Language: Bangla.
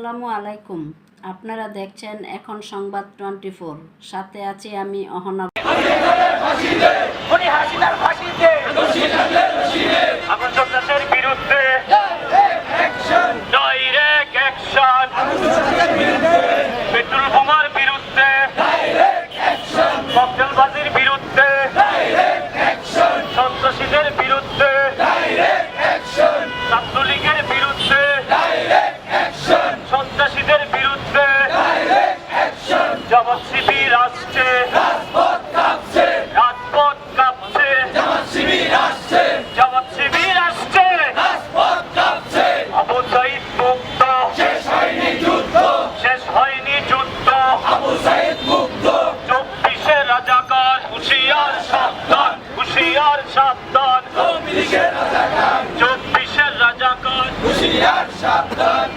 আসসালামু আলাইকুম। আপনারা দেখছেন এখন সংবাদ 24, সাথে আছি আমি অহনা। বিরুদ্ধে ডাইরেক্ট অ্যাকশন, পেট্রোল বোমার বিরুদ্ধে, ককটেলবাজির বিরুদ্ধে, সন্ত্রাসীদের বিরুদ্ধে, ছাত্রলীগের বিরুদ্ধে, সন্ত্রাসীদের বিরুদ্ধে জামাত শিবির আসছে, রাজপথ কাঁপছে, জামাত শিবির আসছে, আবু সাঈদ মুক্ত, শেষ হয়নি যুদ্ধ, 24-এ রাজাকার, হুঁশিয়ার সাবধান, 24-এ রাজাকার, হুঁশিয়ার সাবধান।